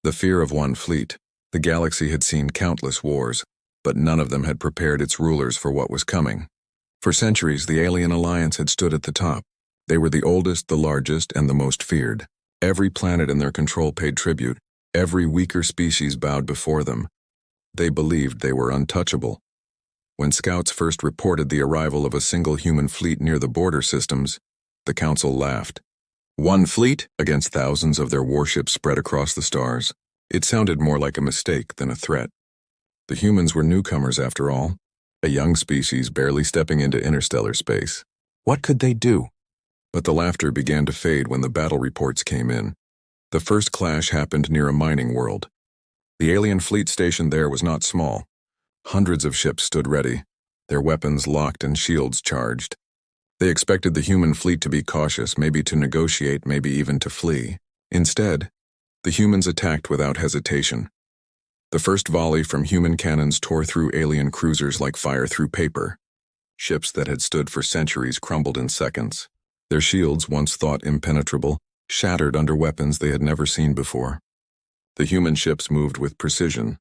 The fear of one fleet. The galaxy had seen countless wars, but none of them had prepared its rulers for what was coming. For centuries, the alien alliance had stood at the top. They were the oldest, the largest, and the most feared. Every planet in their control paid tribute. Every weaker species bowed before them. They believed they were untouchable. When scouts first reported the arrival of a single human fleet near the border systems, the Council laughed. One fleet against thousands of their warships spread across the stars. It sounded more like a mistake than a threat. The humans were newcomers after all, a young species barely stepping into interstellar space. What could they do? But the laughter began to fade when the battle reports came in. The first clash happened near a mining world. The alien fleet stationed there was not small. Hundreds of ships stood ready, their weapons locked and shields charged. They expected the human fleet to be cautious, maybe to negotiate, maybe even to flee. Instead, the humans attacked without hesitation. The first volley from human cannons tore through alien cruisers like fire through paper. Ships that had stood for centuries crumbled in seconds. Their shields, once thought impenetrable, shattered under weapons they had never seen before. The human ships moved with precision,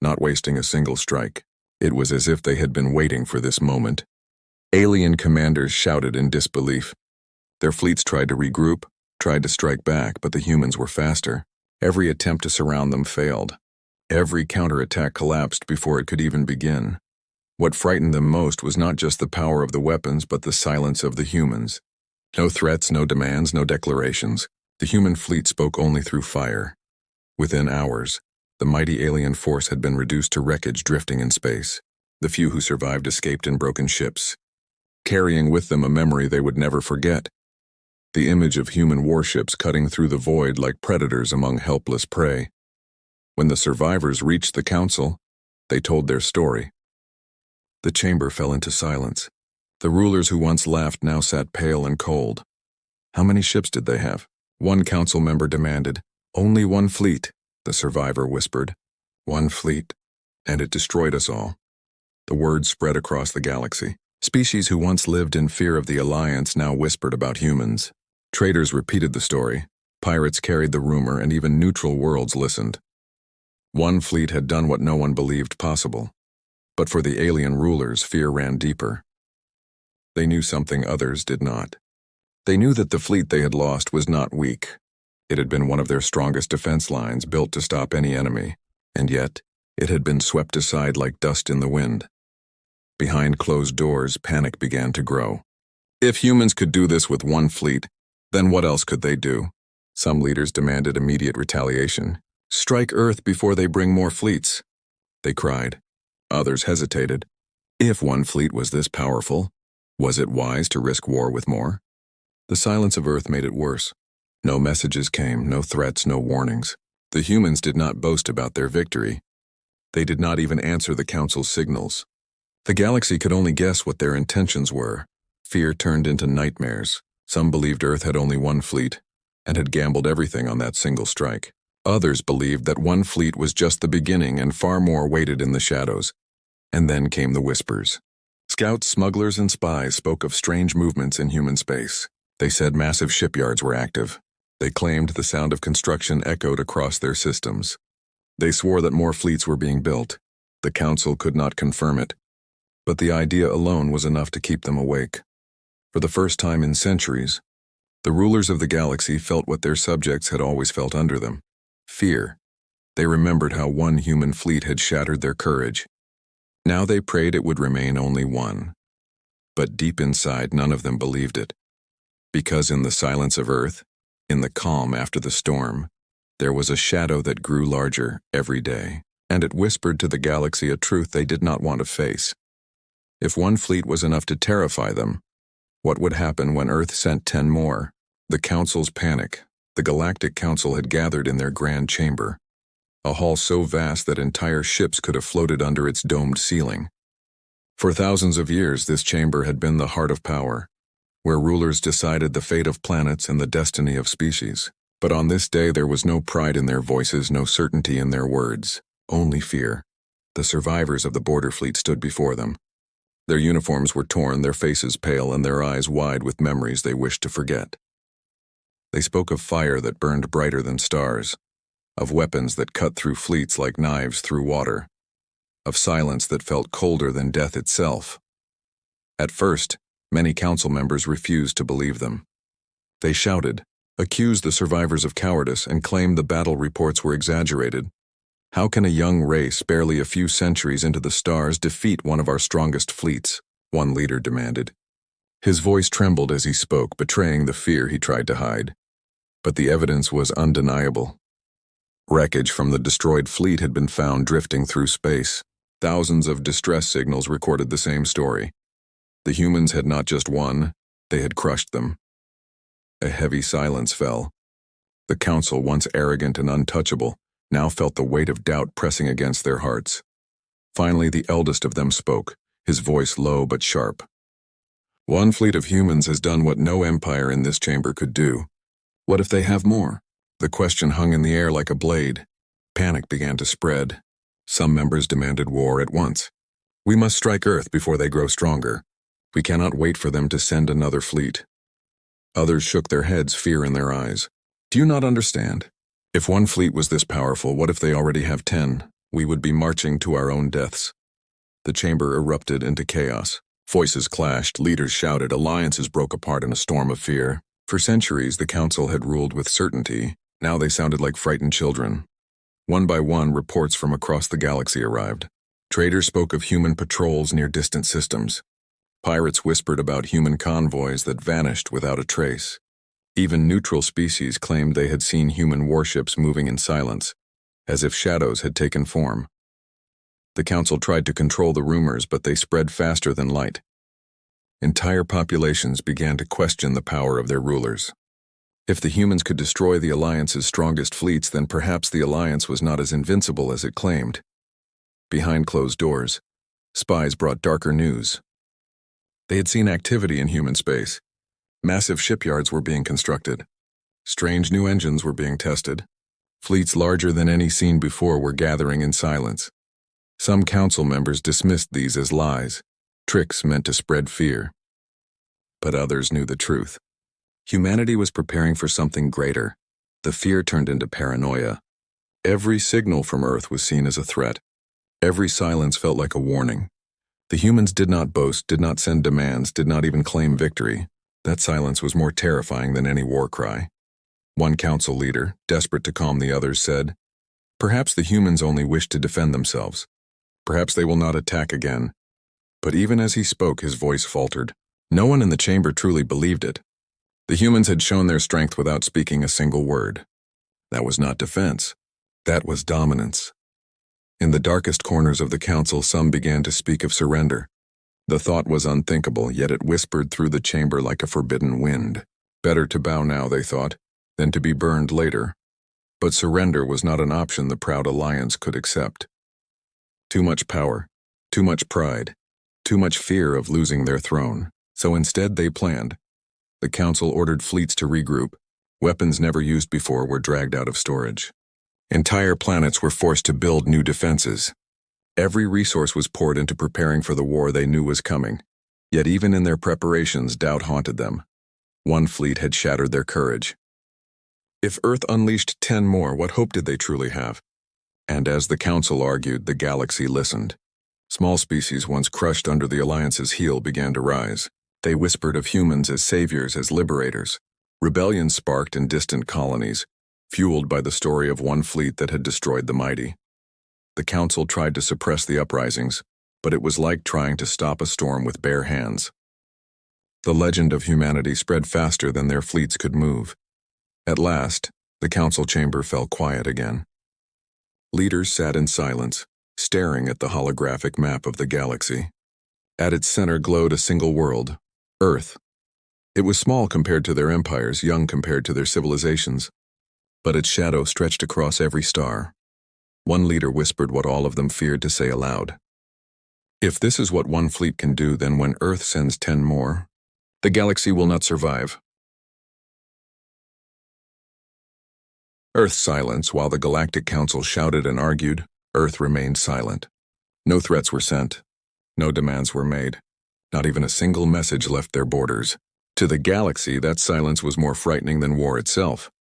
not wasting a single strike. It was as if they had been waiting for this moment. Alien commanders shouted in disbelief. Their fleets tried to regroup, tried to strike back, but the humans were faster. Every attempt to surround them failed. Every counterattack collapsed before it could even begin. What frightened them most was not just the power of the weapons, but the silence of the humans. No threats, no demands, no declarations. The human fleet spoke only through fire. Within hours, the mighty alien force had been reduced to wreckage drifting in space. The few who survived escaped in broken ships, carrying with them a memory they would never forget. The image of human warships cutting through the void like predators among helpless prey. When the survivors reached the Council, they told their story. The chamber fell into silence. The rulers who once laughed now sat pale and cold. How many ships did they have? One council member demanded. Only one fleet, the survivor whispered. One fleet, and it destroyed us all. The word spread across the galaxy. Species who once lived in fear of the Alliance now whispered about humans. Traders repeated the story. Pirates carried the rumor, and even neutral worlds listened. One fleet had done what no one believed possible. But for the alien rulers, fear ran deeper. They knew something others did not. They knew that the fleet they had lost was not weak. It had been one of their strongest defense lines, built to stop any enemy, and yet it had been swept aside like dust in the wind. Behind closed doors, panic began to grow. If humans could do this with one fleet, then what else could they do? Some leaders demanded immediate retaliation. Strike Earth before they bring more fleets, they cried. Others hesitated. If one fleet was this powerful, was it wise to risk war with more? The silence of Earth made it worse. No messages came, no threats, no warnings. The humans did not boast about their victory. They did not even answer the Council's signals. The galaxy could only guess what their intentions were. Fear turned into nightmares. Some believed Earth had only one fleet, and had gambled everything on that single strike. Others believed that one fleet was just the beginning and far more waited in the shadows. And then came the whispers. Scouts, smugglers, and spies spoke of strange movements in human space. They said massive shipyards were active. They claimed the sound of construction echoed across their systems. They swore that more fleets were being built. The Council could not confirm it, but the idea alone was enough to keep them awake. For the first time in centuries, the rulers of the galaxy felt what their subjects had always felt under them. Fear. They remembered how one human fleet had shattered their courage. Now they prayed it would remain only one. But deep inside, none of them believed it. Because in the silence of Earth, in the calm after the storm, there was a shadow that grew larger every day, and it whispered to the galaxy a truth they did not want to face. If one fleet was enough to terrify them, what would happen when Earth sent 10 more? The Council's panic. The Galactic Council had gathered in their grand chamber, a hall so vast that entire ships could have floated under its domed ceiling. For thousands of years, this chamber had been the heart of power, where rulers decided the fate of planets and the destiny of species. But on this day there was no pride in their voices, no certainty in their words, only fear. The survivors of the border fleet stood before them. Their uniforms were torn, their faces pale, and their eyes wide with memories they wished to forget. They spoke of fire that burned brighter than stars, of weapons that cut through fleets like knives through water, of silence that felt colder than death itself. At first, many council members refused to believe them. They shouted, accused the survivors of cowardice, and claimed the battle reports were exaggerated. How can a young race, barely a few centuries into the stars, defeat one of our strongest fleets? One leader demanded. His voice trembled as he spoke, betraying the fear he tried to hide. But the evidence was undeniable. Wreckage from the destroyed fleet had been found drifting through space. Thousands of distress signals recorded the same story. The humans had not just won, they had crushed them. A heavy silence fell. The council, once arrogant and untouchable, now felt the weight of doubt pressing against their hearts. Finally, the eldest of them spoke, his voice low but sharp. One fleet of humans has done what no empire in this chamber could do. What if they have more? The question hung in the air like a blade. Panic began to spread. Some members demanded war at once. We must strike Earth before they grow stronger. We cannot wait for them to send another fleet. Others shook their heads, fear in their eyes. Do you not understand? If one fleet was this powerful, what if they already have 10? We would be marching to our own deaths. The chamber erupted into chaos. Voices clashed, leaders shouted, alliances broke apart in a storm of fear. For centuries, the council had ruled with certainty. Now they sounded like frightened children. One by one, reports from across the galaxy arrived. Traders spoke of human patrols near distant systems. Pirates whispered about human convoys that vanished without a trace. Even neutral species claimed they had seen human warships moving in silence, as if shadows had taken form. The council tried to control the rumors, but they spread faster than light. Entire populations began to question the power of their rulers. If the humans could destroy the Alliance's strongest fleets, then perhaps the Alliance was not as invincible as it claimed. Behind closed doors, spies brought darker news. They had seen activity in human space. Massive shipyards were being constructed. Strange new engines were being tested. Fleets larger than any seen before were gathering in silence. Some council members dismissed these as lies, tricks meant to spread fear. But others knew the truth. Humanity was preparing for something greater. The fear turned into paranoia. Every signal from Earth was seen as a threat. Every silence felt like a warning. The humans did not boast, did not send demands, did not even claim victory. That silence was more terrifying than any war cry. One council leader, desperate to calm the others, said, "Perhaps the humans only wish to defend themselves. Perhaps they will not attack again." But even as he spoke, his voice faltered. No one in the chamber truly believed it. The humans had shown their strength without speaking a single word. That was not defense. That was dominance. In the darkest corners of the council, some began to speak of surrender. The thought was unthinkable, yet it whispered through the chamber like a forbidden wind. Better to bow now, they thought, than to be burned later. But surrender was not an option the proud Alliance could accept. Too much power, too much pride, too much fear of losing their throne. So instead they planned. The council ordered fleets to regroup. Weapons never used before were dragged out of storage. Entire planets were forced to build new defenses. Every resource was poured into preparing for the war they knew was coming. Yet even in their preparations, doubt haunted them. One fleet had shattered their courage. If Earth unleashed 10 more, what hope did they truly have? And as the council argued, the galaxy listened. Small species once crushed under the Alliance's heel began to rise. They whispered of humans as saviors, as liberators. Rebellions sparked in distant colonies, fueled by the story of one fleet that had destroyed the mighty. The council tried to suppress the uprisings, but it was like trying to stop a storm with bare hands. The legend of humanity spread faster than their fleets could move. At last, the council chamber fell quiet again. Leaders sat in silence, staring at the holographic map of the galaxy. At its center glowed a single world, Earth. It was small compared to their empires, young compared to their civilizations, but its shadow stretched across every star. One leader whispered what all of them feared to say aloud. If this is what one fleet can do, then when Earth sends 10 more, the galaxy will not survive. Earth silence. While the Galactic Council shouted and argued, Earth remained silent. No threats were sent. No demands were made. Not even a single message left their borders. To the galaxy, that silence was more frightening than war itself.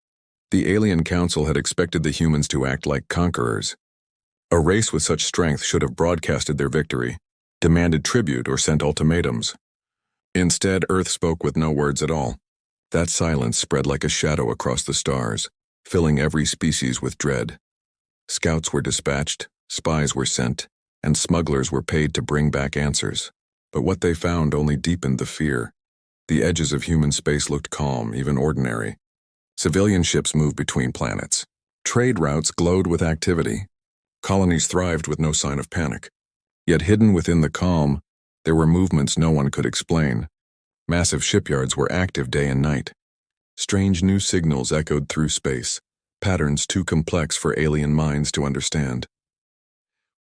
The alien council had expected the humans to act like conquerors. A race with such strength should have broadcasted their victory, demanded tribute, or sent ultimatums. Instead, Earth spoke with no words at all. That silence spread like a shadow across the stars, filling every species with dread. Scouts were dispatched, spies were sent, and smugglers were paid to bring back answers. But what they found only deepened the fear. The edges of human space looked calm, even ordinary. Civilian ships moved between planets. Trade routes glowed with activity. Colonies thrived with no sign of panic. Yet hidden within the calm, there were movements no one could explain. Massive shipyards were active day and night. Strange new signals echoed through space, patterns too complex for alien minds to understand.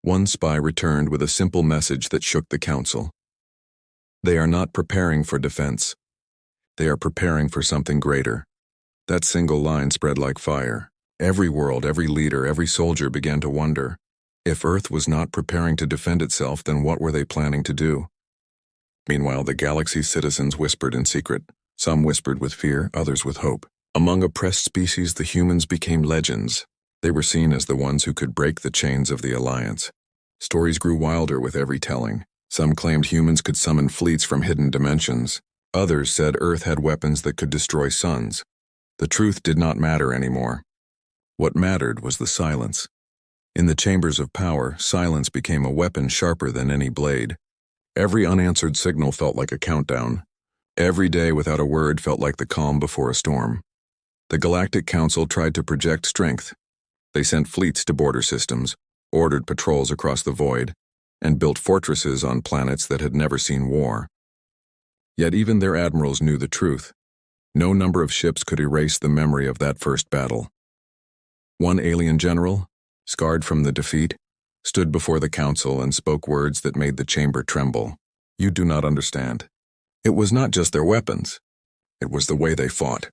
One spy returned with a simple message that shook the council. They are not preparing for defense. They are preparing for something greater. That single line spread like fire. Every world, every leader, every soldier began to wonder. If Earth was not preparing to defend itself, then what were they planning to do? Meanwhile, the galaxy's citizens whispered in secret. Some whispered with fear, others with hope. Among oppressed species, the humans became legends. They were seen as the ones who could break the chains of the Alliance. Stories grew wilder with every telling. Some claimed humans could summon fleets from hidden dimensions. Others said Earth had weapons that could destroy suns. The truth did not matter anymore. What mattered was the silence. In the chambers of power, silence became a weapon sharper than any blade. Every unanswered signal felt like a countdown. Every day without a word felt like the calm before a storm. The Galactic Council tried to project strength. They sent fleets to border systems, ordered patrols across the void, and built fortresses on planets that had never seen war. Yet even their admirals knew the truth. No number of ships could erase the memory of that first battle. One alien general, scarred from the defeat, stood before the council and spoke words that made the chamber tremble. You do not understand. It was not just their weapons. It was the way they fought.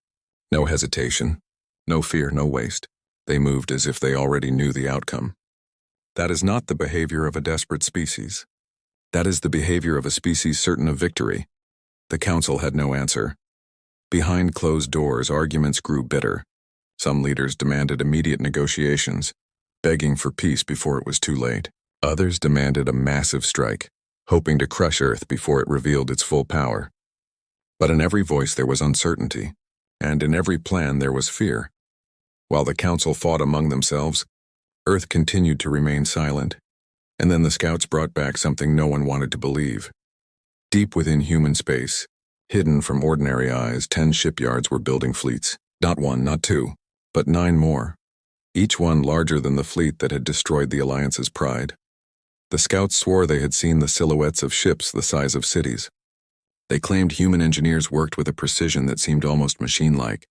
No hesitation, no fear, no waste. They moved as if they already knew the outcome. That is not the behavior of a desperate species. That is the behavior of a species certain of victory. The council had no answer. Behind closed doors, arguments grew bitter. Some leaders demanded immediate negotiations, begging for peace before it was too late. Others demanded a massive strike, hoping to crush Earth before it revealed its full power. But in every voice there was uncertainty, and in every plan there was fear. While the council fought among themselves, Earth continued to remain silent, and then the scouts brought back something no one wanted to believe. Deep within human space, hidden from ordinary eyes, 10 shipyards were building fleets. Not one, not two, but 9 more. Each one larger than the fleet that had destroyed the Alliance's pride. The scouts swore they had seen the silhouettes of ships the size of cities. They claimed human engineers worked with a precision that seemed almost machine-like.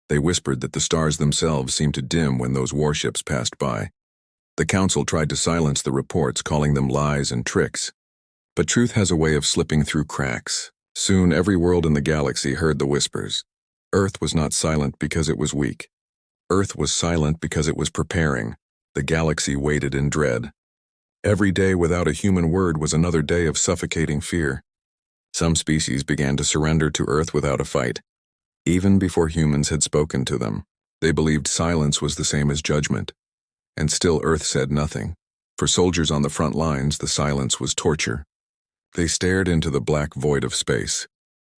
They whispered that the stars themselves seemed to dim when those warships passed by. The council tried to silence the reports, calling them lies and tricks. But truth has a way of slipping through cracks. Soon every world in the galaxy heard the whispers. Earth was not silent because it was weak. Earth was silent because it was preparing. The galaxy waited in dread. Every day without a human word was another day of suffocating fear. Some species began to surrender to Earth without a fight. Even before humans had spoken to them, they believed silence was the same as judgment. And still Earth said nothing. For soldiers on the front lines, the silence was torture. They stared into the black void of space,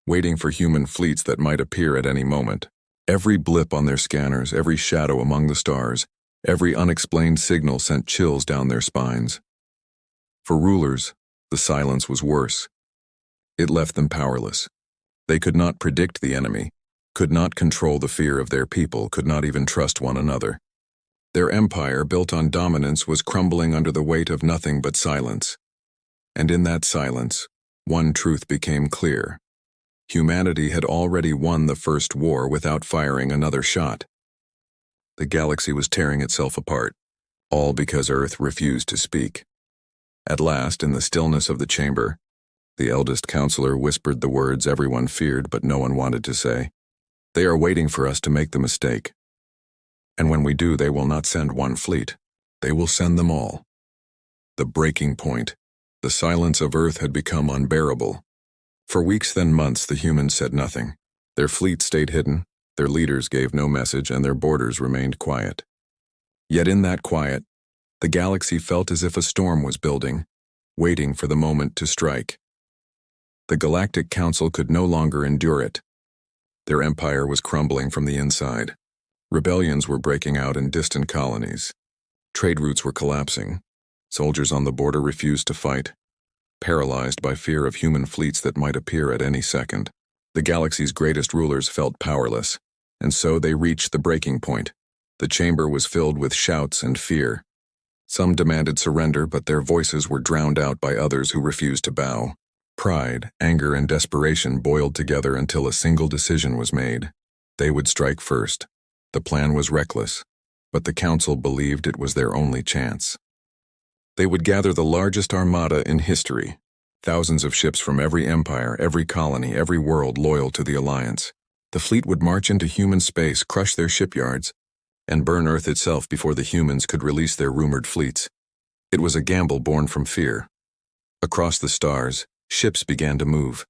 waiting for human fleets that might appear at any moment. Every blip on their scanners, every shadow among the stars, every unexplained signal sent chills down their spines. For rulers, the silence was worse. It left them powerless. They could not predict the enemy, could not control the fear of their people, could not even trust one another. Their empire, built on dominance, was crumbling under the weight of nothing but silence. And in that silence, one truth became clear. Humanity had already won the first war without firing another shot. The galaxy was tearing itself apart, all because Earth refused to speak. At last, in the stillness of the chamber, the eldest counselor whispered the words everyone feared but no one wanted to say. They are waiting for us to make the mistake. And when we do, they will not send one fleet. They will send them all. The breaking point. The silence of Earth had become unbearable. For weeks then months the humans said nothing. Their fleet stayed hidden, Their leaders gave no message and their borders remained quiet. Yet in that quiet, the galaxy felt as if a storm was building, waiting for the moment to strike. The Galactic Council could no longer endure it. Their empire was crumbling from the inside. Rebellions were breaking out in distant colonies. Trade routes were collapsing. Soldiers on the border refused to fight, paralyzed by fear of human fleets that might appear at any second. The galaxy's greatest rulers felt powerless, and so they reached the breaking point. The chamber was filled with shouts and fear. Some demanded surrender, but their voices were drowned out by others who refused to bow. Pride, anger, and desperation boiled together until a single decision was made. They would strike first. The plan was reckless, but the council believed it was their only chance. They would gather the largest armada in history, thousands of ships from every empire, every colony, every world loyal to the Alliance. The fleet would march into human space, crush their shipyards, and burn Earth itself before the humans could release their rumored fleets. It was a gamble born from fear. Across the stars, ships began to move.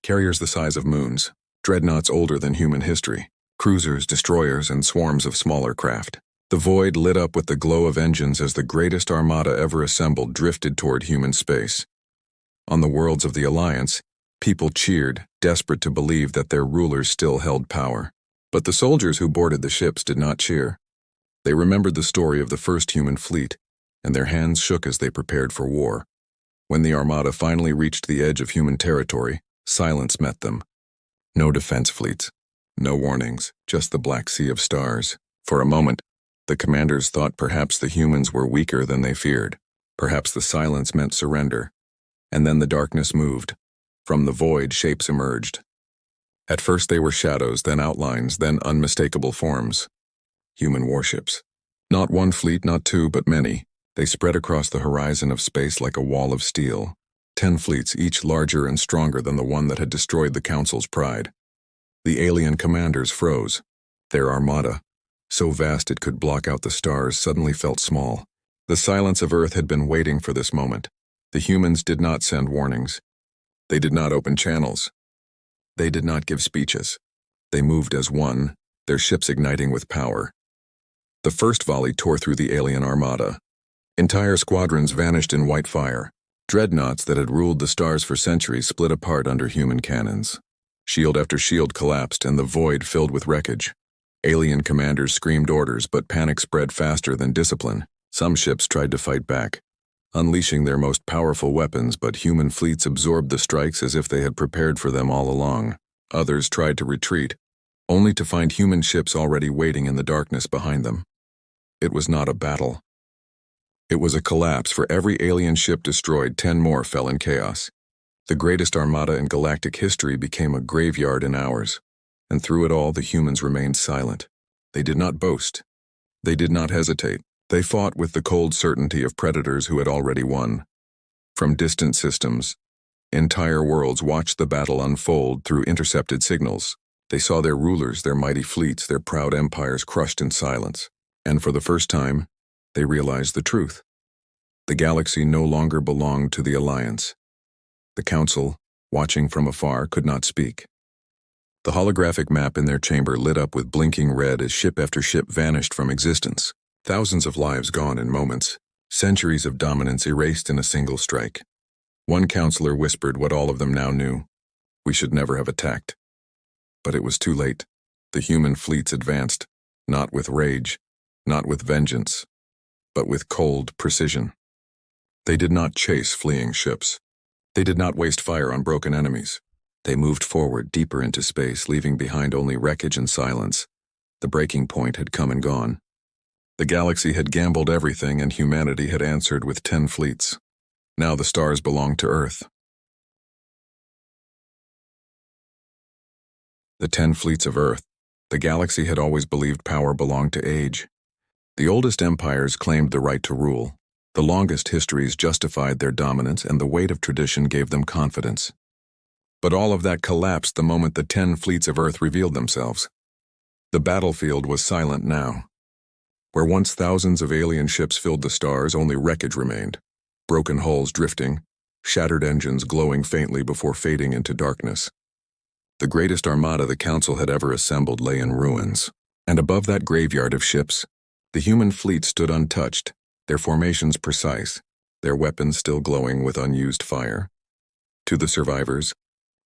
Carriers the size of moons, dreadnoughts older than human history, cruisers, destroyers, and swarms of smaller craft. The void lit up with the glow of engines as the greatest armada ever assembled drifted toward human space. On the worlds of the Alliance, people cheered, desperate to believe that their rulers still held power. But the soldiers who boarded the ships did not cheer. They remembered the story of the first human fleet, and their hands shook as they prepared for war. When the armada finally reached the edge of human territory, silence met them. No defense fleets, no warnings, just the black sea of stars. For a moment, the commanders thought perhaps the humans were weaker than they feared. Perhaps the silence meant surrender. And then the darkness moved. From the void, shapes emerged. At first they were shadows, then outlines, then unmistakable forms. Human warships. Not one fleet, not two, but many. They spread across the horizon of space like a wall of steel. 10 fleets, each larger and stronger than the one that had destroyed the Council's pride. The alien commanders froze. Their armada, so vast it could block out the stars, suddenly felt small. The silence of Earth had been waiting for this moment. The humans did not send warnings. They did not open channels. They did not give speeches. They moved as one, their ships igniting with power. The first volley tore through the alien armada. Entire squadrons vanished in white fire. Dreadnoughts that had ruled the stars for centuries split apart under human cannons. Shield after shield collapsed, and the void filled with wreckage. Alien commanders screamed orders, but panic spread faster than discipline. Some ships tried to fight back, unleashing their most powerful weapons, but human fleets absorbed the strikes as if they had prepared for them all along. Others tried to retreat, only to find human ships already waiting in the darkness behind them. It was not a battle. It was a collapse. For every alien ship destroyed, 10 more fell in chaos. The greatest armada in galactic history became a graveyard in hours. And through it all, the humans remained silent. They did not boast. They did not hesitate. They fought with the cold certainty of predators who had already won. From distant systems, entire worlds watched the battle unfold through intercepted signals. They saw their rulers, their mighty fleets, their proud empires crushed in silence. And for the first time, they realized the truth. The galaxy no longer belonged to the Alliance. The Council, watching from afar, could not speak. The holographic map in their chamber lit up with blinking red as ship after ship vanished from existence. Thousands of lives gone in moments, centuries of dominance erased in a single strike. One counselor whispered what all of them now knew: we should never have attacked. But it was too late. The human fleets advanced, not with rage, not with vengeance, but with cold precision. They did not chase fleeing ships. They did not waste fire on broken enemies. They moved forward deeper into space, leaving behind only wreckage and silence. The breaking point had come and gone. The galaxy had gambled everything, and humanity had answered with 10 fleets. Now the stars belonged to Earth. The 10 fleets of Earth. The galaxy had always believed power belonged to age. The oldest empires claimed the right to rule. The longest histories justified their dominance, and the weight of tradition gave them confidence. But all of that collapsed the moment the 10 fleets of Earth revealed themselves. The battlefield was silent now. Where once thousands of alien ships filled the stars, only wreckage remained. Broken hulls drifting, shattered engines glowing faintly before fading into darkness. The greatest armada the Council had ever assembled lay in ruins. And above that graveyard of ships, the human fleet stood untouched, their formations precise, their weapons still glowing with unused fire. To the survivors,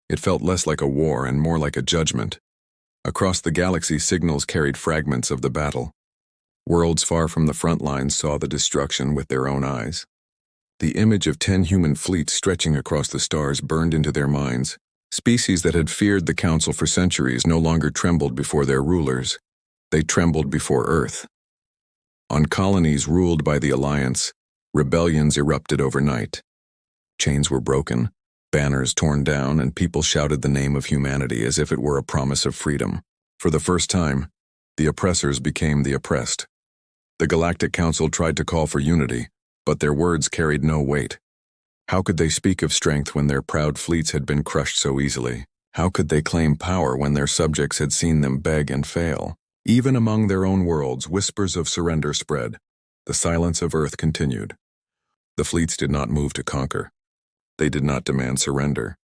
it felt less like a war and more like a judgment. Across the galaxy, signals carried fragments of the battle. Worlds far from the front lines saw the destruction with their own eyes. The image of 10 human fleets stretching across the stars burned into their minds. Species that had feared the Council for centuries no longer trembled before their rulers. They trembled before Earth. On colonies ruled by the Alliance, rebellions erupted overnight. Chains were broken, banners torn down, and people shouted the name of humanity as if it were a promise of freedom. For the first time, the oppressors became the oppressed. The Galactic Council tried to call for unity, but their words carried no weight. How could they speak of strength when their proud fleets had been crushed so easily? How could they claim power when their subjects had seen them beg and fail? Even among their own worlds, whispers of surrender spread. The silence of Earth continued. The fleets did not move to conquer. They did not demand surrender.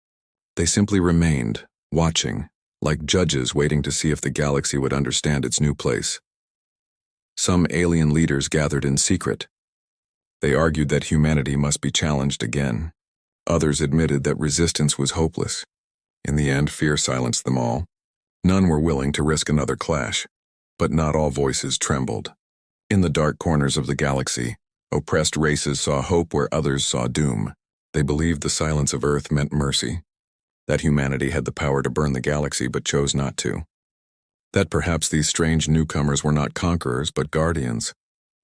They simply remained, watching, like judges waiting to see if the galaxy would understand its new place. Some alien leaders gathered in secret. They argued that humanity must be challenged again. Others admitted that resistance was hopeless. In the end, fear silenced them all. None were willing to risk another clash, but not all voices trembled. In the dark corners of the galaxy, oppressed races saw hope where others saw doom. They believed the silence of Earth meant mercy, that humanity had the power to burn the galaxy but chose not to. That perhaps these strange newcomers were not conquerors but guardians.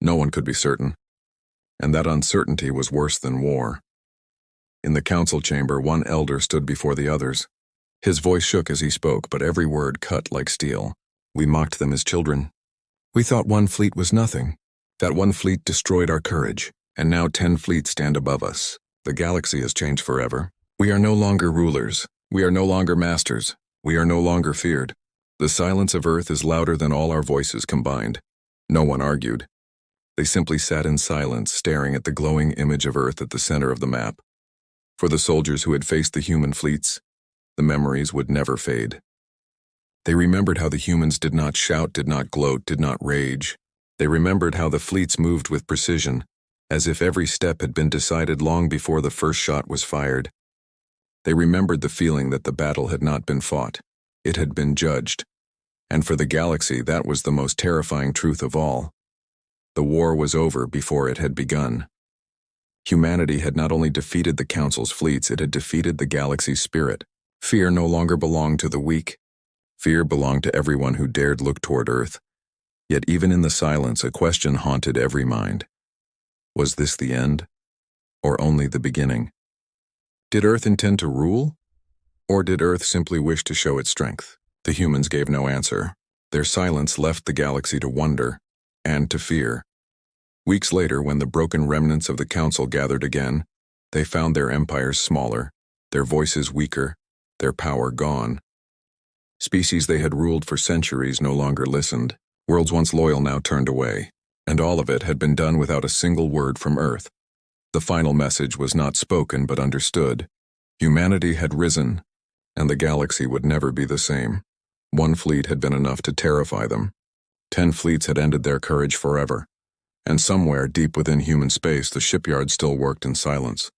No one could be certain. And that uncertainty was worse than war. In the council chamber, one elder stood before the others. His voice shook as he spoke, but every word cut like steel. We mocked them as children. We thought one fleet was nothing. That one fleet destroyed our courage, and now 10 fleets stand above us. The galaxy has changed forever. We are no longer rulers. We are no longer masters. We are no longer feared. The silence of Earth is louder than all our voices combined. No one argued. They simply sat in silence, staring at the glowing image of Earth at the center of the map. For the soldiers who had faced the human fleets, the memories would never fade. They remembered how the humans did not shout, did not gloat, did not rage. They remembered how the fleets moved with precision, as if every step had been decided long before the first shot was fired. They remembered the feeling that the battle had not been fought. It had been judged. And for the galaxy, that was the most terrifying truth of all. The war was over before it had begun. Humanity had not only defeated the Council's fleets, it had defeated the galaxy's spirit. Fear no longer belonged to the weak. Fear belonged to everyone who dared look toward Earth. Yet even in the silence, a question haunted every mind. Was this the end? Or only the beginning? Did Earth intend to rule? Or did Earth simply wish to show its strength? The humans gave no answer. Their silence left the galaxy to wonder and to fear. Weeks later, when the broken remnants of the Council gathered again, they found their empires smaller, their voices weaker, their power gone. Species they had ruled for centuries no longer listened. Worlds once loyal now turned away, and all of it had been done without a single word from Earth. The final message was not spoken but understood. Humanity had risen, and the galaxy would never be the same. One fleet had been enough to terrify them. 10 fleets had ended their courage forever, and somewhere deep within human space the shipyard still worked in silence.